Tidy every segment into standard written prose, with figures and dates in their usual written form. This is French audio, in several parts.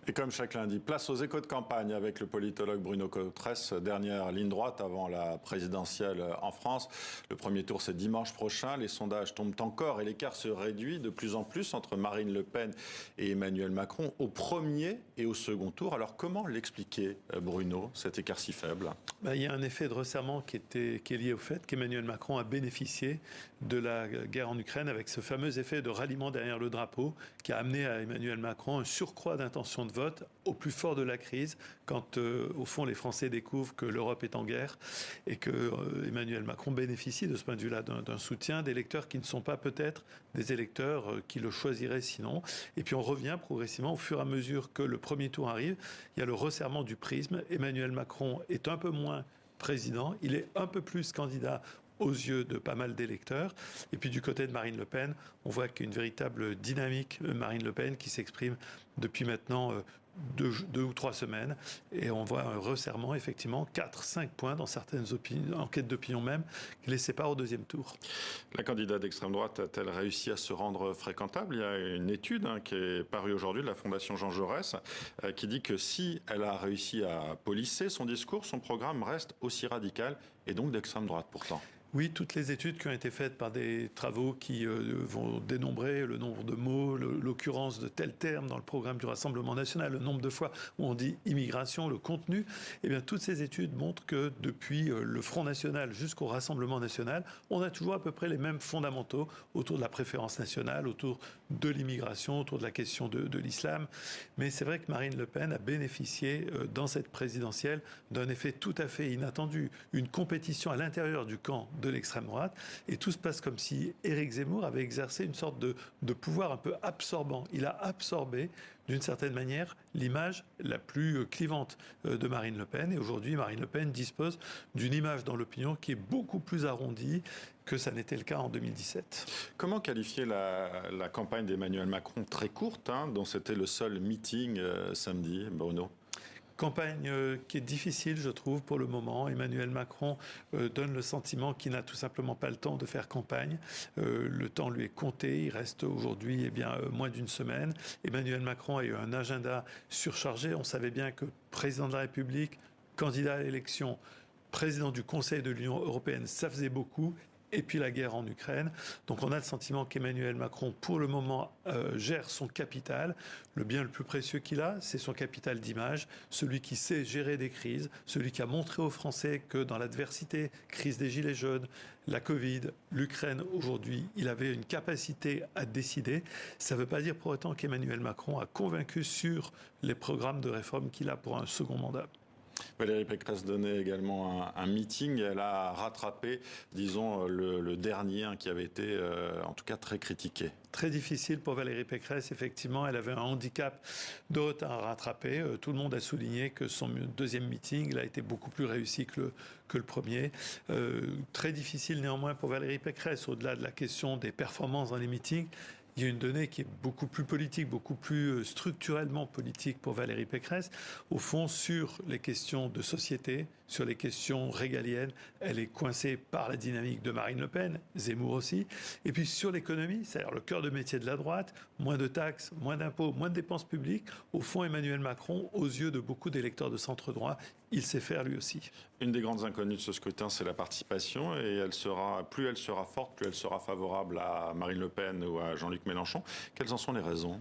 Et comme chaque lundi, place aux échos de campagne avec le politologue Bruno Cotresse, dernière ligne droite avant la présidentielle en France. Le premier tour, c'est dimanche prochain. Les sondages tombent encore et l'écart se réduit de plus en plus entre Marine Le Pen et Emmanuel Macron au premier et au second tour. Alors comment l'expliquer, Bruno, cet écart si faible ? Il y a un effet de resserrement qui est lié au fait qu'Emmanuel Macron a bénéficié de la guerre en Ukraine avec ce fameux effet de ralliement derrière le drapeau qui a amené à Emmanuel Macron un surcroît d'intention de vote au plus fort de la crise, quand au fond les Français découvrent que l'Europe est en guerre et que Emmanuel Macron bénéficie de ce point de vue-là d'un soutien d'électeurs qui ne sont pas peut-être des électeurs qui le choisiraient sinon. Et puis on revient progressivement au fur et à mesure que le premier tour arrive. Il y a le resserrement du prisme. Emmanuel Macron est un peu moins président, il est un peu plus candidat aux yeux de pas mal d'électeurs. Et puis du côté de Marine Le Pen, on voit qu'il y a une véritable dynamique Marine Le Pen qui s'exprime depuis maintenant deux ou trois semaines. Et on voit un resserrement, effectivement, 4-5 points dans certaines enquêtes d'opinion même, qui les séparent au deuxième tour. La candidate d'extrême droite a-t-elle réussi à se rendre fréquentable ? Il y a une étude qui est parue aujourd'hui de la Fondation Jean Jaurès qui dit que si elle a réussi à polisser son discours, son programme reste aussi radical et donc d'extrême droite pourtant. Oui, toutes les études qui ont été faites par des travaux qui vont dénombrer le nombre de mots, l'occurrence de tels termes dans le programme du Rassemblement national, le nombre de fois où on dit immigration, le contenu, eh bien toutes ces études montrent que depuis le Front National jusqu'au Rassemblement national, on a toujours à peu près les mêmes fondamentaux autour de la préférence nationale, autour de l'immigration, autour de la question de l'islam. Mais c'est vrai que Marine Le Pen a bénéficié dans cette présidentielle d'un effet tout à fait inattendu, une compétition à l'intérieur du camp de l'extrême droite, et tout se passe comme si Éric Zemmour avait exercé une sorte de pouvoir un peu absorbant. Il a absorbé, d'une certaine manière, l'image la plus clivante de Marine Le Pen, et aujourd'hui, Marine Le Pen dispose d'une image dans l'opinion qui est beaucoup plus arrondie que ça n'était le cas en 2017. Comment qualifier la campagne d'Emmanuel Macron très courte, dont c'était le seul meeting samedi, Bruno ? Campagne qui est difficile, je trouve, pour le moment. Emmanuel Macron donne le sentiment qu'il n'a tout simplement pas le temps de faire campagne. Le temps lui est compté. Il reste aujourd'hui moins d'une semaine. Emmanuel Macron a eu un agenda surchargé. On savait bien que président de la République, candidat à l'élection, président du Conseil de l'Union européenne, ça faisait beaucoup. Et puis la guerre en Ukraine. Donc on a le sentiment qu'Emmanuel Macron, pour le moment, gère son capital. Le bien le plus précieux qu'il a, c'est son capital d'image, celui qui sait gérer des crises, celui qui a montré aux Français que dans l'adversité, crise des Gilets jaunes, la Covid, l'Ukraine, aujourd'hui, il avait une capacité à décider. Ça ne veut pas dire pour autant qu'Emmanuel Macron a convaincu sur les programmes de réforme qu'il a pour un second mandat. Valérie Pécresse donnait également un meeting. Elle a rattrapé, disons, le dernier qui avait été, en tout cas, très critiqué. Très difficile pour Valérie Pécresse, effectivement. Elle avait un handicap de retard à rattraper. Tout le monde a souligné que son deuxième meeting a été beaucoup plus réussi que le premier. Très difficile néanmoins pour Valérie Pécresse, au-delà de la question des performances dans les meetings. Il y a une donnée qui est beaucoup plus politique, beaucoup plus structurellement politique pour Valérie Pécresse. Au fond, sur les questions de société, sur les questions régaliennes, elle est coincée par la dynamique de Marine Le Pen, Zemmour aussi. Et puis sur l'économie, c'est-à-dire le cœur de métier de la droite, moins de taxes, moins d'impôts, moins de dépenses publiques. Au fond, Emmanuel Macron, aux yeux de beaucoup d'électeurs de centre droit, il sait faire lui aussi. Une des grandes inconnues de ce scrutin, c'est la participation. Et plus elle sera forte, plus elle sera favorable à Marine Le Pen ou à Jean-Luc Mélenchon. Quelles en sont les raisons ?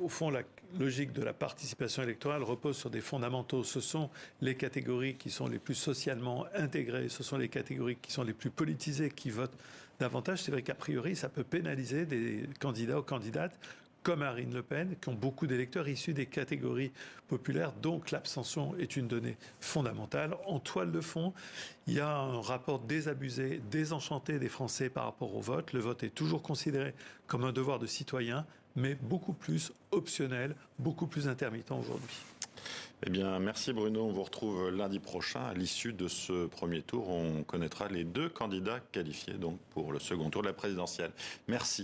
Au fond, la logique de la participation électorale repose sur des fondamentaux. Ce sont les catégories qui sont les plus socialement intégrées, ce sont les catégories qui sont les plus politisées qui votent davantage. C'est vrai qu'a priori, ça peut pénaliser des candidats ou candidates comme Marine Le Pen, qui ont beaucoup d'électeurs issus des catégories populaires. Donc l'abstention est une donnée fondamentale. En toile de fond, il y a un rapport désabusé, désenchanté des Français par rapport au vote. Le vote est toujours considéré comme un devoir de citoyen, mais beaucoup plus optionnel, beaucoup plus intermittent aujourd'hui. Eh bien, merci Bruno. On vous retrouve lundi prochain. À l'issue de ce premier tour, on connaîtra les deux candidats qualifiés donc pour le second tour de la présidentielle. Merci.